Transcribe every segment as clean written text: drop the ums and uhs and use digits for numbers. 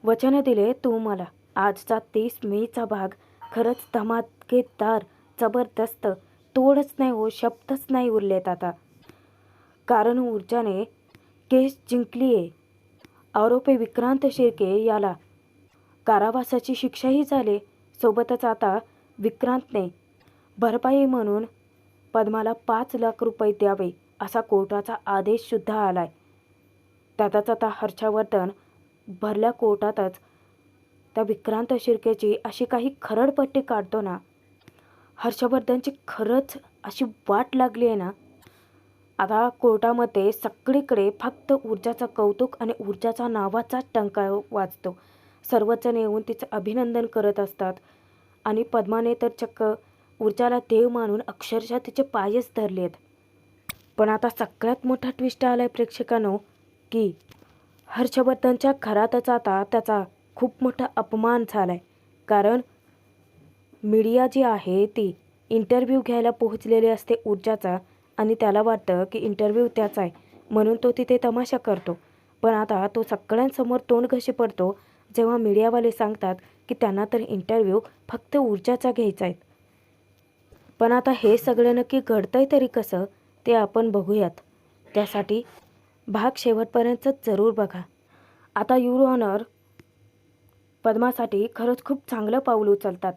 वचन दिले तू मला. आजचा 30 मेचा भाग खरंच धमाकेदार, जबरदस्त. तोडच नाही हो, शब्दच नाही उरलेत आता. कारण ऊर्जाने केस जिंकलीये. आरोपी विक्रांत शिर्के याला कारावासाची शिक्षाही झाली. सोबतच आता विक्रांतने भरपाई म्हणून पद्माला 5 लाख रुपये द्यावे असा कोर्टाचा आदेशसुद्धा आलाय. त्यातच आता हर्षवर्धन भरल्या कोर्टातच त्या विक्रांत शिर्केची अशी काही खरडपट्टी काढतो ना, हर्षवर्धनची खरंच अशी वाट लागली आहे ना. आता कोर्टामध्ये सगळीकडे फक्त ऊर्जाचं कौतुक आणि ऊर्जाचा नावाचा टंका वाजतो. सर्वजण येऊन तिचं अभिनंदन करत असतात आणि पद्माने तर चक्क ऊर्जाला देव मानून अक्षरशः तिचे पायच धरलेत. पण आता सगळ्यात मोठा ट्विस्ट आलाय प्रेक्षकांनो, की हर्षवर्धनच्या घरातच आता त्याचा खूप मोठा अपमान झालाय. कारण मीडिया जी आहे ती इंटरव्ह्यू घ्यायला पोहोचलेली असते ऊर्जाचा आणि त्याला वाटतं की इंटरव्ह्यू त्याचा आहे म्हणून तो तिथे तमाशा करतो. पण आता तो सगळ्यांसमोर तोंड कशी पडतो जेव्हा मीडियावाले सांगतात की त्यांना तर इंटरव्ह्यू फक्त ऊर्जाचा घ्यायचा आहे. पण आता हे सगळं नक्की घडतंय तरी कसं ते आपण बघूयात. त्यासाठी भाग शेवटपर्यंत जरूर बघा. आता युअर ऑनर पद्मासाठी खरंच खूप चांगलं पाऊल उचलतात.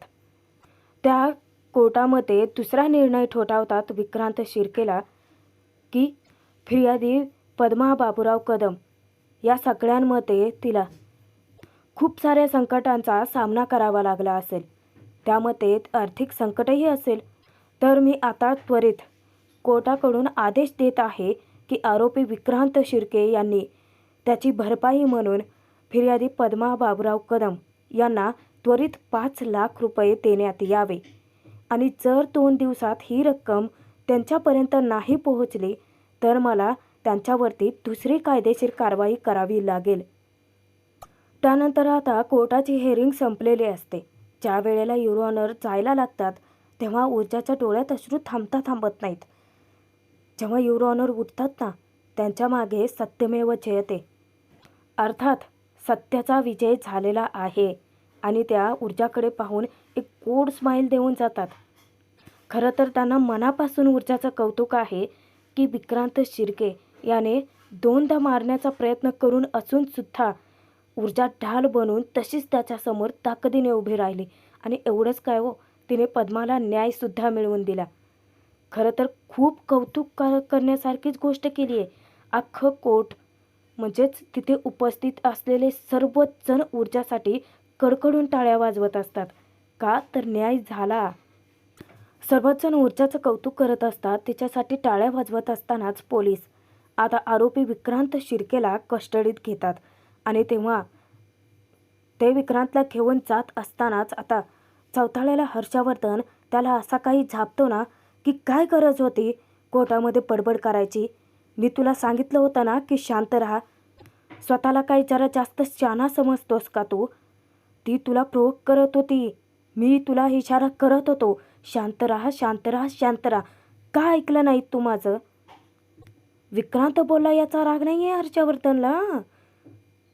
त्या कोर्टामध्ये दुसरा निर्णय ठोठावतात विक्रांत शिर्केला, की फिर्यादी पद्मा बाबूराव कदम या सगळ्यांमध्ये तिला खूप साऱ्या संकटांचा सामना करावा लागला असेल, त्यामध्ये आर्थिक संकटही असेल. तर मी आता त्वरित कोर्टाकडून आदेश देत आहे की आरोपी विक्रांत शिर्के यांनी त्याची भरपाई म्हणून फिर्यादी पद्मा बाबूराव कदम यांना त्वरित 5 लाख रुपये देण्यात यावे आणि जर 2 दिवसात ही रक्कम त्यांच्यापर्यंत नाही पोहोचली तर मला त्यांच्यावरती दुसरी कायदेशीर कारवाई करावी लागेल. त्यानंतर आता कोर्टाची हेअरिंग संपलेली असते. ज्या वेळेला युअर ऑनर जायला लागतात तेव्हा ऊर्जाच्या डोळ्यात अश्रू थांबत नाहीत. जेव्हा युअर ऑनर उठतात ना, त्यांच्या मागे सत्यमेव जयते, अर्थात सत्याचा विजय झालेला आहे आणि त्या ऊर्जाकडे पाहून एक गोड स्माईल देऊन जातात. खरं तर त्यांना मनापासून ऊर्जाचं कौतुक आहे की विक्रांत शिर्के याने 2दा मारण्याचा प्रयत्न करून असूनसुद्धा ऊर्जा ढाल बनून तशीच त्याच्यासमोर ताकदीने उभी राहिली आणि एवढंच काय हो, तिने पद्माला न्यायसुद्धा मिळवून दिला. खरं तर खूप कौतुक करण्यासारखीच गोष्ट केली आहे. अख्खं कोर्ट म्हणजेच तिथे उपस्थित असलेले सर्वच जण ऊर्जासाठी कडकडून टाळ्या वाजवत असतात. का तर न्याय झाला. सर्वच जण ऊर्जाचं कौतुक करत असतात. तिच्यासाठी टाळ्या वाजवत असतानाच पोलीस आता आरोपी विक्रांत शिर्केला कस्टडीत घेतात आणि तेव्हा ते विक्रांतला घेऊन जात असतानाच आता चौथाळ्याला हर्षवर्धन त्याला असा काही झापतो ना, की काय गरज होती कोर्टामध्ये बडबड करायची. मी तुला सांगितलं होतं ना की शांत राहा. स्वतःला काही जरा जास्त शहाणा समजतोस का तू? ती तुला प्रोवोक करत होती. मी तुला इशारा करत होतो, शांत राहा, शांत राहा, शांत राहा. का ऐकलं नाही तू माझं? विक्रांत बोलला याचा राग नाही आहे हर्षवर्धनला.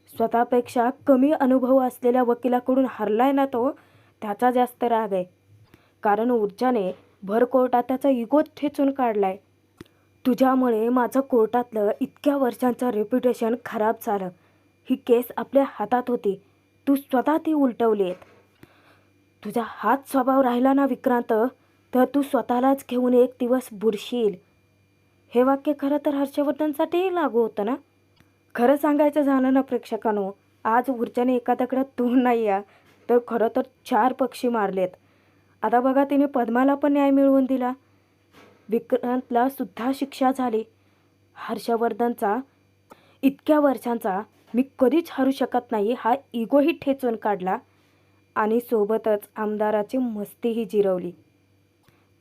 स्वतःपेक्षा कमी अनुभव असलेल्या वकिलाकडून हरलाय ना तो, त्याचा जास्त राग आहे. कारण ऊर्जाने भर कोर्टात त्याचा इगो ठेचून काढलाय. तुझ्यामुळे माझं कोर्टातलं इतक्या वर्षांचं रेप्युटेशन खराब झालं. ही केस आपल्या हातात होती, तू स्वतः ती उलटवली आहेत. तुझा हाच स्वभाव राहिला ना विक्रांत, तर तू स्वतःलाच घेऊन एक दिवस बुडशील. हे वाक्य खरं तर हर्षवर्धनसाठीही लागू होतं ना. खरं सांगायचं झालं ना प्रेक्षकांनो, आज ऊर्जाने एका दगडात 2 नाही या तर खरं तर 4 पक्षी मारलेत. आता बघा, तिने पद्माला पण न्याय मिळवून दिला, विक्रांतला सुद्धा शिक्षा झाली. हर्षवर्धनचा इतक्या वर्षांचा मी कधीच हरू शकत नाही हा इगोही ठेचून काढला आणि सोबतच आमदाराची मस्तीही जिरवली.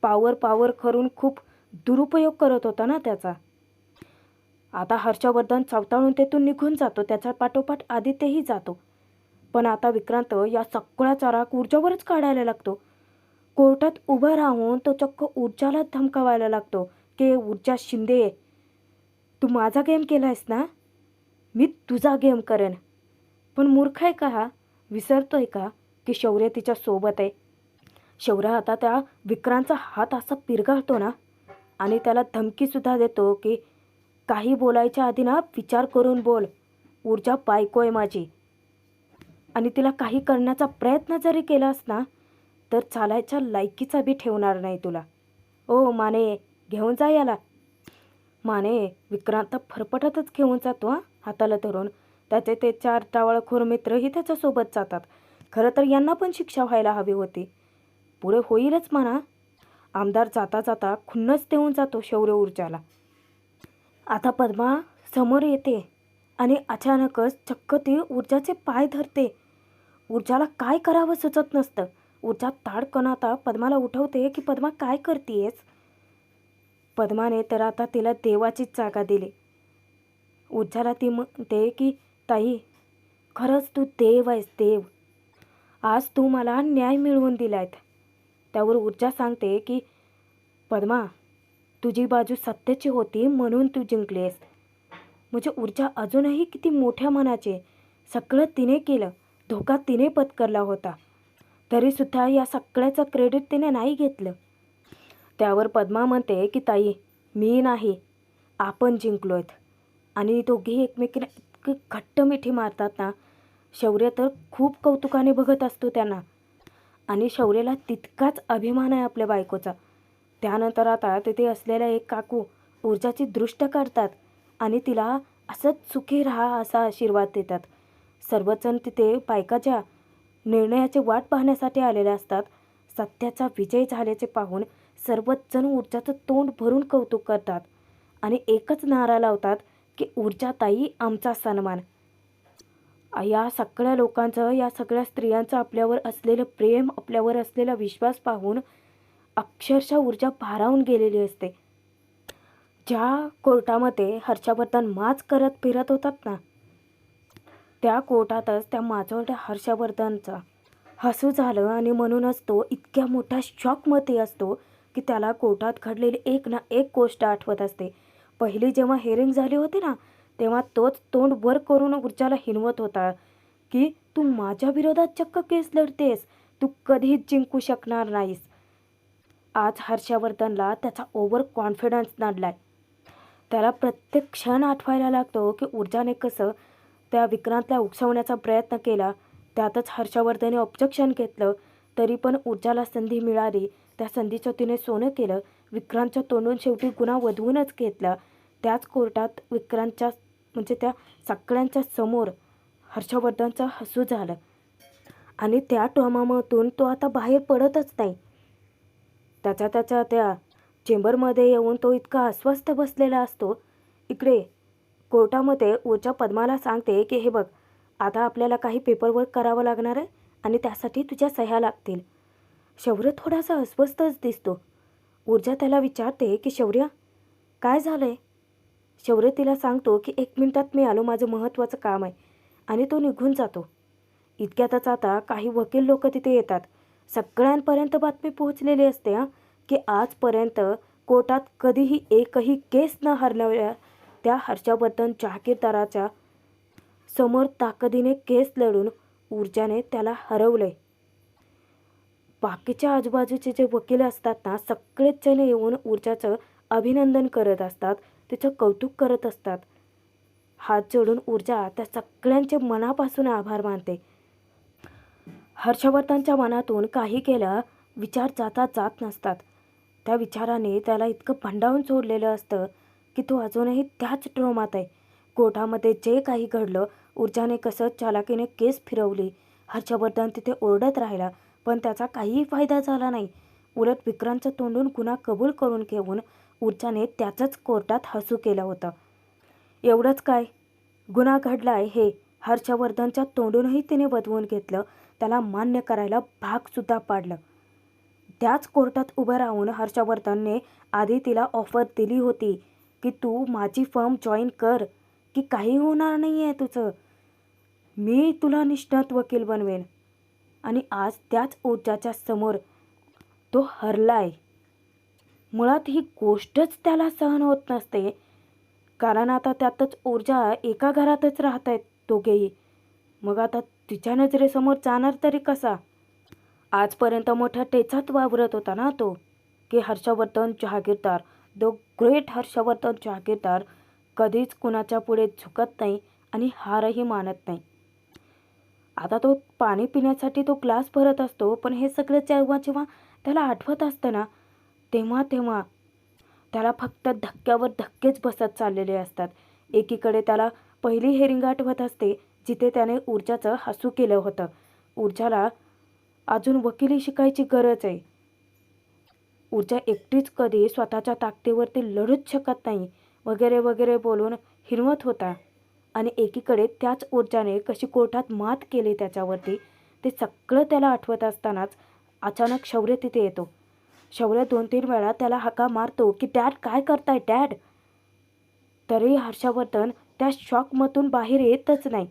पावर करून खूप दुरुपयोग करत होता ना त्याचा. आता हर्षवर्धन चवताळून तेथून निघून जातो, त्याच्या पाठोपाठ आदित्यही जातो. पण आता विक्रांत या सगळ्याचा राग ऊर्जावरच काढायला लागतो. कोर्टात उभं राहून तो चक्क ऊर्जाला धमकावायला लागतो की ऊर्जा शिंदे, तू माझा गेम केलायस ना, मी तुझा गेम करेन. पण मूर्ख आहे का हा? विसरतोय का की शौर्य तिच्या सोबत आहे? शौर्य आता त्या विक्रांतचा हात असा पिरगाळतो ना आणि त्याला धमकीसुद्धा देतो की काही बोलायच्या आधी ना विचार करून बोल. ऊर्जा बायको आहे माझी आणि तिला काही करण्याचा प्रयत्न जरी केलास ना तर चालायच्या लायकीचा बी ठेवणार नाही तुला. ओ माने, घेऊन जा याला. माने विक्रांत फरफटतच घेऊन जातो हाताला धरून. त्याचे ते 4 टावळखोर मित्रही त्याच्यासोबत जातात. खरं तर यांना पण शिक्षा व्हायला हवी होती. पुढे होईलच म्हणा. आमदार जाता जाता खुन्नस देऊन जातो शौर्य ऊर्जाला. आता पद्मा समोर येते आणि अचानकच चक्क ती ऊर्जाचे पाय धरते. ऊर्जाला काय करावं सुचत नसतं. ऊर्जा ताडकन आता पद्माला उठवते की पद्मा काय करतीयेस? पद्माने तर आता तिला देवाचीच जागा दिली. ऊर्जाला ती म्हणते की ताई, खरंच तू देव आहेस, देव. आज तू मला न्याय मिळवून दिलायत. त्यावर ऊर्जा सांगते की पद्मा, तुझी बाजू सत्याची होती म्हणून तू जिंकलीस. म्हणजे ऊर्जा अजूनही किती मोठ्या मनाची. सगळं तिने केलं, धोका तिने पत्करला होता, तरीसुद्धा या सगळ्याचं क्रेडिट तिने नाही घेतलं. त्यावर पद्मा म्हणते की ताई, मी नाही, आपण जिंकलोयत. आणि दोघेही एकमेकींना इतकी घट्ट मिठी मारतात ना. शौर्य तर खूप कौतुकाने बघत असतो त्यांना आणि शौर्याला तितकाच अभिमान आहे आपल्या बायकोचा. त्यानंतर आता तिथे असलेल्या एक काकू ऊर्जाची दृष्ट काढतात आणि तिला असंच सुखी राहा असा आशीर्वाद देतात. सर्वजण तिथे बायकाच्या निर्णयाची वाट पाहण्यासाठी आलेले असतात. सत्याचा विजय झाल्याचे पाहून सर्वच जण ऊर्जाचं तोंड भरून कौतुक करतात आणि एकच नारा लावतात की ऊर्जाताई आमचा सन्मान. या सगळ्या लोकांचं, या सगळ्या स्त्रियांचं आपल्यावर असलेलं प्रेम, आपल्यावर असलेला विश्वास पाहून अक्षरशः ऊर्जा भारावून गेलेली असते. ज्या कोर्टामध्ये हर्षवर्धन माच करत फिरत होतात ना, त्या कोर्टातच त्या माचोरड्या हर्षवर्धनचा हसू झालं आणि म्हणूनच तो इतक्या मोठ्या शॉकमध्ये असतो की त्याला कोर्टात घडलेली एक ना एक गोष्ट आठवत असते. पहिली जेव्हा हिअरिंग झाली होती ना, तेव्हा तोच तोंड वर करून ऊर्जाला हिणवत होता की तू माझ्या विरोधात चक्क केस लढतेस, तू कधीच जिंकू शकणार नाहीस. आज हर्षवर्धनला त्याचा ओव्हर कॉन्फिडन्स नडलाय. त्याला प्रत्येक क्षण आठवायला लागतो की ऊर्जाने कसं त्या विक्रांतला उकसवण्याचा प्रयत्न केला. त्यातच हर्षवर्धनने ऑब्जेक्शन घेतलं, तरी पण ऊर्जाला संधी मिळाली. त्या संधीचं तिने सोनं केलं. विक्रांतच्या तोंडून शेवटी गुन्हा वधवूनच घेतला. त्याच कोर्टात विक्रांतच्या म्हणजे त्या सगळ्यांच्या समोर हर्षवर्धनचं हसू झालं आणि त्या ट्रॉमामधून तो आता बाहेर पडतच नाही. त्याच्या त्या चेंबरमध्ये येऊन तो इतका अस्वस्थ बसलेला असतो. इकडे कोर्टामध्ये ऊर्जा पद्माला सांगते की हे बघ, आता आपल्याला काही पेपरवर्क करावं लागणार आहे आणि त्यासाठी तुझ्या सह्या लागतील. शौर्य थोडासा अस्वस्थच दिसतो. ऊर्जा त्याला विचारते की शौर्य, काय झालं आहे? शौर्य तिला सांगतो की 1 मिनिटात मी आलो, माझं महत्त्वाचं काम आहे, आणि तो निघून जातो. इतक्यातच आता काही वकील लोक तिथे येतात. सगळ्यांपर्यंत बातमी पोहोचलेली असते की आजपर्यंत कोर्टात कधीही एकही केस न हरवल्या त्या हर्षवर्धन जहागीरदाराच्या समोर ताकदीने केस लढून ऊर्जाने त्याला हरवलंय. बाकीच्या आजूबाजूचे जे वकील असतात ना, सगळेच जण येऊन ऊर्जाचं अभिनंदन करत असतात, तिचं कौतुक करत असतात. हात जोडून ऊर्जा त्या सगळ्यांचे मनापासून आभार मानते. हर्षवर्धनच्या मनातून काही केलं विचार जात नसतात. त्या विचाराने त्याला इतकं भंडावून सोडलेलं असतं की तो अजूनही त्याच ट्रोमात आहे. कोर्टामध्ये जे काही घडलं, ऊर्जाने कसं चालाकीने केस फिरवली, हर्षवर्धन तिथे ओरडत राहिला, पण त्याचा काहीही फायदा झाला नाही. उलट विक्रांतच्या तोंडून गुन्हा कबूल करून घेऊन ऊर्जाने त्याचंच कोर्टात हसू केलं होतं. एवढंच काय, गुन्हा घडलाय हे हर्षवर्धनच्या तोंडूनही तिने वधवून घेतलं, त्याला मान्य करायला भागसुद्धा पाडलं. त्याच कोर्टात उभं राहून हर्षवर्धनने आधी तिला ऑफर दिली होती की तू माझी फर्म जॉईन कर, की काही होणार नाही आहे तुझं, मी तुला निष्णात वकील बनवेन. आणि आज त्याच ऊर्जाच्या समोर तो हरलाय. मुळात ही गोष्टच त्याला सहन होत नसते, कारण आता त्यातच ऊर्जा एका घरातच राहत आहेत दोघेही. मग आता तिच्या नजरेसमोर जाणार तरी कसा? आजपर्यंत मोठ्या टेचात वावरत होता ना तो, की हर्षवर्धन जहागीरदार, द ग्रेट हर्षवर्धन जहागीरदार कधीच कुणाच्या पुढे झुकत नाही आणि हारही मानत नाही. आता तो पाणी पिण्यासाठी तो ग्लास भरत असतो, पण हे सगळं जेव्हा जेव्हा त्याला आठवत असतं ना, तेव्हा तेव्हा त्याला फक्त धक्क्यावर धक्केच बसत चाललेले असतात. एकीकडे त्याला पहिली हेरिंग आठवत असते, जिथे त्याने ऊर्जाचं हसू केलं होतं. ऊर्जाला अजून वकिली शिकायची गरज आहे. ऊर्जा एकटीच कधी स्वतःच्या ताकदीवरती लढूच शकत नाही वगैरे वगैरे बोलून हिरवत होता. आणि एकीकडे त्याच ऊर्जाने कशी कोर्टात मात केली त्याच्यावरती, ते सगळं त्याला आठवत असतानाच अचानक शौर्य तिथे येतो. शौर्य 2-3 वेळा त्याला हाका मारतो की डॅड काय करताय डॅड. तरी हर्षवर्धन त्या शॉकमधून बाहेर येतच नाही.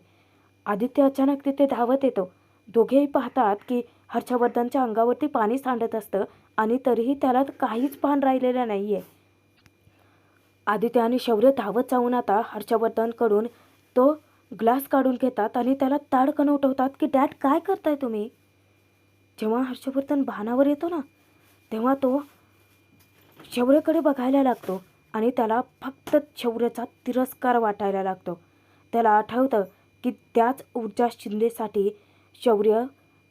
आदित्य अचानक तिथे धावत येतो. दोघेही पाहतात की हर्षवर्धनच्या अंगावरती पाणी सांडत असतं आणि तरीही त्याला काहीच भान राहिलेलं नाही आहे. आदित्य आणि शौर्य धावत जाऊन आता हर्षवर्धनकडून तो ग्लास काढून घेतात आणि त्याला ताडकन उठवतात की डॅड काय करताय तुम्ही. जेव्हा हर्षवर्धन भानावर येतो ना, तेव्हा तो शौर्यकडे बघायला लागतो आणि त्याला फक्त शौर्याचा तिरस्कार वाटायला लागतो. त्याला आठवतं की त्याच ऊर्जा शिंदेसाठी शौर्य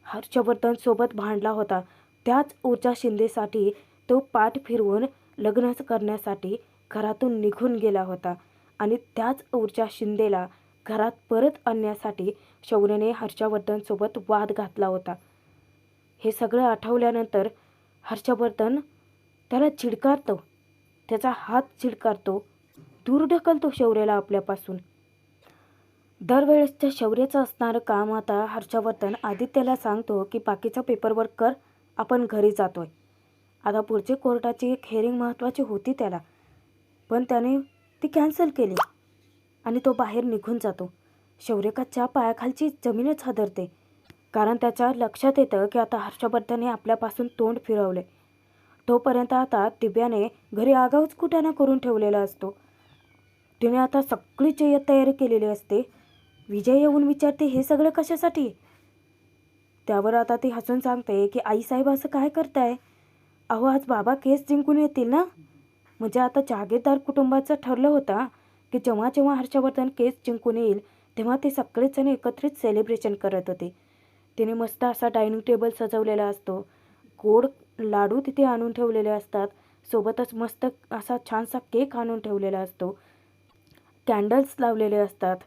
हर्षवर्धनसोबत भांडला होता. त्याच ऊर्जा शिंदेसाठी तो पाठ फिरवून लग्न करण्यासाठी घरातून निघून गेला होता आणि त्याच ऊर्जा शिंदेला घरात परत आणण्यासाठी शौर्यने हर्षवर्धनसोबत वाद घातला होता. हे सगळं आठवल्यानंतर हर्षवर्धन त्याला चिडकारतो, त्याचा हात चिडकारतो, दूर ढकलतो शौर्याला आपल्यापासून. दरवेळेसच्या शौर्याचं असणारं काम आता हर्षवर्धन आदित्यला सांगतो की बाकीचा पेपरवर्क कर, आपण घरी जातोय. आता पुढची कोर्टाची एक हेरिंग महत्त्वाची होती त्याला, पण त्याने ती कॅन्सल केली आणि तो बाहेर निघून जातो. शौर्यकाच्या पायाखालची जमीनच हादरते, कारण त्याच्या लक्षात येतं की आता हर्षवर्धनने आपल्यापासून तोंड फिरवले. तोपर्यंत आता दिव्याने घरी आगाऊच कुटाणा करून ठेवलेला असतो. तिने आता सगळी तयारी केलेली असते. विजय येऊन विचारते हे सगळं कशासाठी. त्यावर आता ती हसून सांगते की आईसाहेब असं काय करताय. अहो आज बाबा केस जिंकून येतील ना. म्हणजे आता जहागीरदार कुटुंबाचं ठरलं होतं की जेव्हा जेव्हा हर्षवर्धन केस जिंकून येईल तेव्हा ते सगळेजण एकत्रित सेलिब्रेशन करत होते. तिने मस्त असा डायनिंग टेबल सजवलेला असतो, गोड लाडू तिथे आणून ठेवलेले असतात, सोबतच मस्त असा छानसा केक आणून ठेवलेला असतो, कॅन्डल्स लावलेले असतात.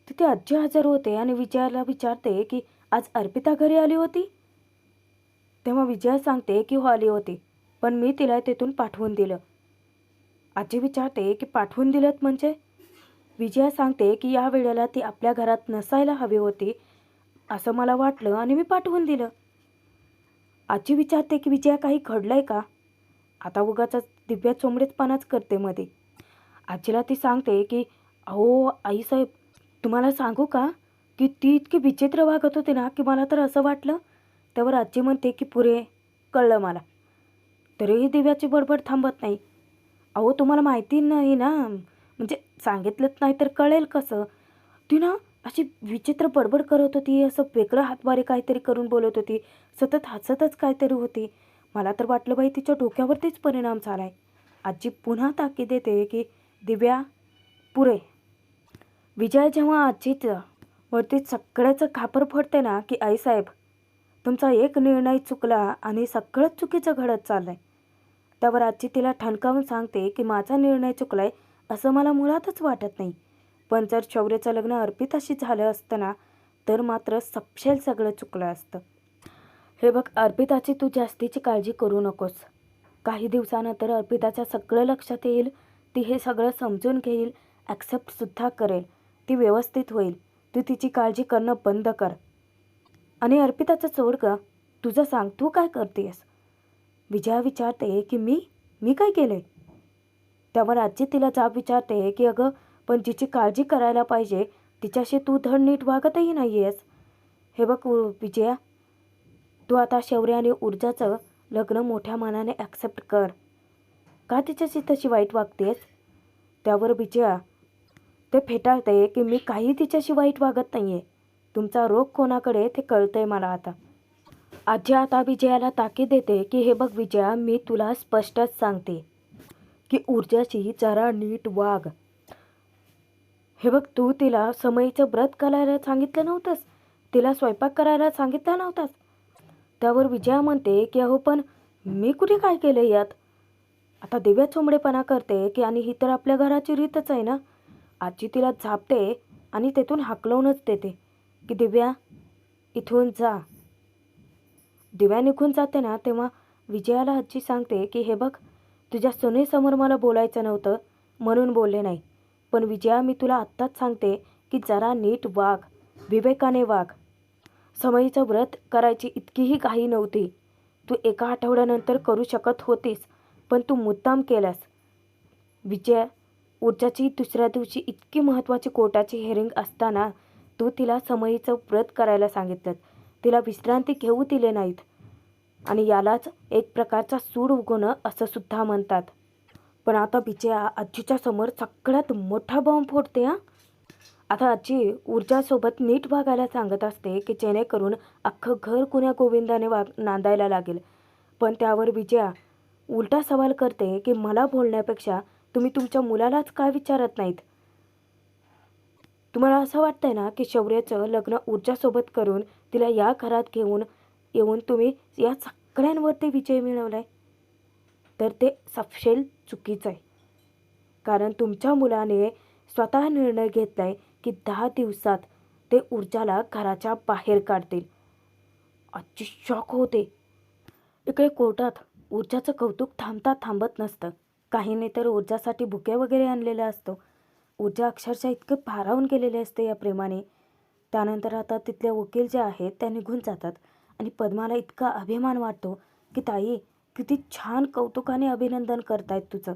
तिथे आजी हजर होते आणि विजयाला विचारते की आज अर्पिता घरी आली होती. तेव्हा विजया सांगते की हो आली होती, पण मी तिला तिथून पाठवून दिलं. आजी विचारते की पाठवून दिलं म्हणजे. विजया सांगते की या वेळेला ती आपल्या घरात नसायला हवी होती असं मला वाटलं आणि मी पाठवून दिलं. आजी विचारते की विजया काही घडलंय का. आता उगाच दिव्या चोंबडेचपणाच करते मध्ये. आजीला ती सांगते की अहो आईसाहेब तुम्हाला सांगू का की ती इतकी विचित्र वागत होती ना की मला तर असं वाटलं. त्यावर आजी म्हणते की पुरे कळलं मला. तरीही दिव्याची बडबड थांबत नाही. अहो तुम्हाला माहिती नाही ना, म्हणजे सांगितलंच नाही तर कळेल कसं. ती ना अशी विचित्र बडबड करत होती, असं वेगळं हातवारे काहीतरी करून बोलत होती, सतत हसतच काहीतरी होती. मला तर वाटलं बाई तिच्या डोक्यावरतीच परिणाम झाला आहे. आजी पुन्हा ताकीद देते की दिव्या पुरे. विजय जेव्हा आजीचं वरती सगळ्याचं खापर फोडते ना की आईसाहेब तुमचा एक निर्णय चुकला आणि सगळंच चुकीचं घडत चाललं आहे. त्यावर आजी तिला ठणकावून सांगते की माझा निर्णय चुकलाय असं मला मुळातच वाटत नाही. पण जर शौर्याचं लग्न अर्पिताशी झालं असतं ना तर मात्र सपशेल सगळं चुकलं असतं. हे बघ अर्पिताची तू जास्तीची काळजी करू नकोस. काही दिवसानंतर अर्पिताच्या सगळं लक्षात येईल. ती हे सगळं समजून घेईल, ॲक्सेप्टसुद्धा करेल. ती व्यवस्थित होईल. तू तिची काळजी करणं बंद कर. आणि अर्पिताचं सोड ग, तुझं सांग तू काय करतेस. विजया विचारते की मी काय केले. त्यावर आजी तिला जाब विचारते की अगं पण जिची काळजी करायला पाहिजे तिच्याशी तू धड नीट वागतही नाही आहेस. हे बघ विजया, तू आता शौर्य आणि ऊर्जाचं लग्न मोठ्या मनाने ॲक्सेप्ट कर. का तिच्याशी तशी वाईट वागतेस. त्यावर विजया ते फेटाळते की मी काही तिच्याशी वाईट वागत नाही आहे. तुमचा रोग कोणाकडे ते कळतंय मला आता. आजी आता विजयाला ताकीद देते की हे बघ विजया, मी तुला स्पष्टच सांगते की ऊर्जाची जरा नीट वाग. हे बघ, तू तिला समईचं व्रत करायला सांगितलं नव्हतंस, तिला स्वयंपाक करायला सांगितलं नव्हतास. त्यावर विजया म्हणते की अहो पण मी कुठे काय केलं यात. आता दिव्या चोंबडेपणा करते की आणि ही तर आपल्या घराची रीतच आहे ना. आजी तिला झापते आणि तेथून हाकलवूनच देते की दिव्या इथून जा. दिव्या निघून जाते ना तेव्हा विजयाला आजी सांगते की हे बघ, तुझ्या सुनेसमोर मला बोलायचं नव्हतं म्हणून बोलले नाही, पण विजया मी तुला आत्ताच सांगते की जरा नीट वाग, विवेकाने वाग. समईचं व्रत करायची इतकीही घाई नव्हती. तू एका आठवड्यानंतर करू शकत होतीस, पण तू मुद्दाम केल्यास. विजया, ऊर्जाची दुसऱ्या दिवशी इतकी महत्त्वाची कोर्टाची हिअरिंग असताना तू तिला समईचं व्रत करायला सांगितलं, तिला विश्रांती घेऊ दिले नाहीत. आणि यालाच एक प्रकारचा सूड उगवणं असं सुद्धा म्हणतात. पण आता विजया आजीच्या समोर सगळ्यात मोठा बॉम्ब फोडते हां. आता आजी ऊर्जासोबत नीट वागायला सांगत असते की जेणेकरून अख्खं घर कुण्या गोविंदाने नांदायला लागेल. पण त्यावर विजया उलटा सवाल करते की मला बोलण्यापेक्षा तुम्ही तुमच्या मुलालाच का विचारत नाहीत. तुम्हाला असं वाटतंय ना की शौर्याचं लग्न ऊर्जासोबत करून तिला या घरात घेऊन येऊन तुम्ही या सगळ्यांवरती विजय मिळवलाय, तर ते सपशेल चुकीचं आहे. कारण तुमच्या मुलाने स्वतः निर्णय घेतलाय की 10 दिवसात ते ऊर्जाला घराच्या बाहेर काढतील. आजची शॉक होते. इकडे कोर्टात ऊर्जाचं कौतुक थांबत नसतं. काहींनी तर ऊर्जासाठी बुके वगैरे आणलेला असतो. ऊर्जा अक्षरशः इतकं भारावून गेलेले असते या प्रेमाने. त्यानंतर आता तिथले वकील जे आहेत त्या निघून जातात आणि पद्माला इतका अभिमान वाटतो की ताई किती छान कौतुकाने अभिनंदन करतायत तुझं.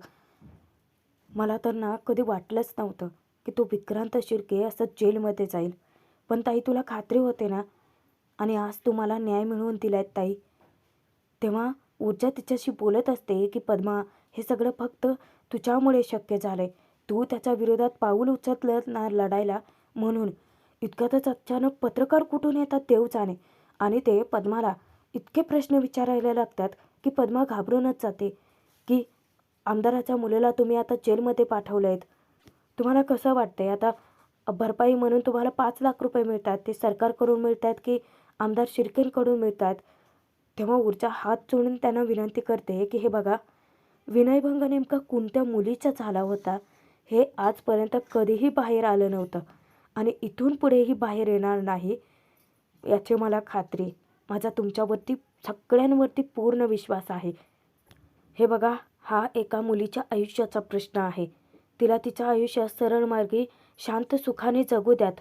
मला तर ना कधी वाटलंच नव्हतं की तो विक्रांत शिर्के असं जेलमध्ये जाईल. पण ताई तुला खात्री होते ना, आणि आज तुम्हाला न्याय मिळवून दिलायत ताई. तेव्हा ऊर्जा तिच्याशी बोलत असते की पद्मा, हे सगळं फक्त तुझ्यामुळे शक्य झालंय. तू त्याच्या विरोधात पाऊल उचललं ना लढायला, म्हणून. इतक्यातच अचानक पत्रकार कुठून येतात देव जाणे, आणि ते पद्माला इतके प्रश्न विचारायला लागतात की पद्मा घाबरूनच जाते की आमदाराच्या मुलाला तुम्ही आता जेलमध्ये पाठवलं आहेत. तुम्हाला कसं वाटतंय आता, भरपाई म्हणून तुम्हाला 5 लाख रुपये मिळतात, ते सरकारकडून मिळत आहेत की आमदार शिर्केंकडून मिळत आहेत. तेव्हा ऊर्जा हात जोडून त्यांना विनंती करते की हे बघा, विनयभंग नेमका कोणत्या मुलीचा झाला होता हे आजपर्यंत कधीही बाहेर आलं नव्हतं आणि इथून पुढेही बाहेर येणार नाही याची मला खात्री. माझा तुमच्यावरती सगळ्यांवरती पूर्ण विश्वास आहे. हे बघा, हा एका मुलीच्या आयुष्याचा प्रश्न आहे. तिला तिच्या आयुष्यात सरळ मार्गी शांत सुखाने जगू द्यात.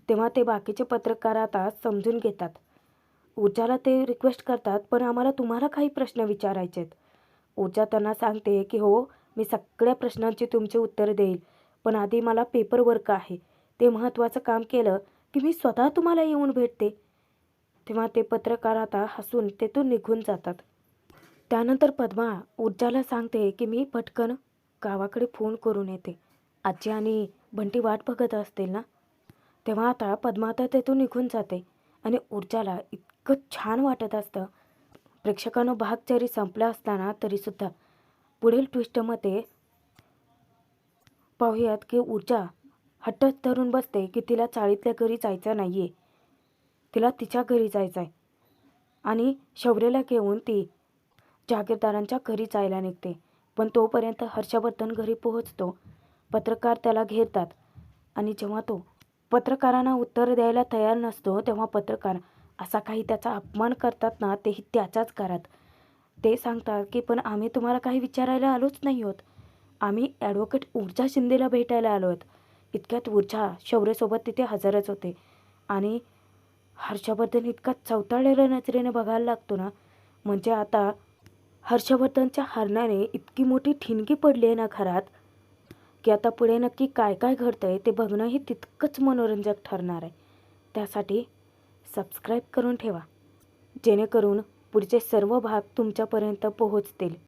तेव्हा ते बाकीचे पत्रकार आता समजून घेतात. ऊर्जाला ते रिक्वेस्ट करतात, पण आम्हाला तुम्हाला काही प्रश्न विचारायचे आहेत. ऊर्जा त्यांना सांगते की हो, मी सगळ्या प्रश्नांची तुमची उत्तरं देईल, पण आधी मला पेपर वर्क आहे, ते महत्त्वाचं काम केलं की मी स्वतः तुम्हाला येऊन भेटते. तेव्हा ते पत्रकार आता हसून तेथून निघून जातात. त्यानंतर पद्मा ऊर्जाला सांगते की मी पटकन गावाकडे फोन करून येते. आजी आणि बंटी वाट बघत असतील ना. तेव्हा आता पद्मा आता तेथून निघून जाते आणि ऊर्जाला इतकं छान वाटत असतं. प्रेक्षकांनो, भाग जरी संपला असताना तरीसुद्धा पुढील ट्विस्टमध्ये पाहूयात की ऊर्जा हट्टच धरून बसते की तिला चाळीतल्या घरी जायचं नाही आहे, तिला तिच्या घरी जायचं आहे. आणि शौर्याला घेऊन ती जागीरदारांच्या घरी जायला निघते. पण तोपर्यंत हर्षवर्धन घरी पोहोचतो. पत्रकार त्याला घेतात आणि जेव्हा तो पत्रकारांना उत्तर द्यायला तयार नसतो तेव्हा पत्रकार असा काही त्याचा अपमान करतात ना, तेही त्याच्याच घरात. ते सांगतात की पण आम्ही तुम्हाला काही विचारायला आलोच नाही आहोत, आम्ही ॲडव्होकेट ऊर्जा शिंदेला भेटायला आलो आहोत. इतक्यात ऊर्जा शौर्यसोबत तिथे हजरच होते आणि हर्षवर्धन इतका चवताळलेल्या नजरेने बघायला लागतो ना, म्हणजे आता हर्षवर्धनच्या हरण्याने इतकी मोठी ठिणगी पडली आहे ना घरात, की आता पुढे नक्की काय काय घडतंय ते बघणंही तितकंच मनोरंजक ठरणार आहे. त्यासाठी सबस्क्राईब करून ठेवा, जेणेकरून पुढचे सर्व भाग तुमच्यापर्यंत पोहोचतील.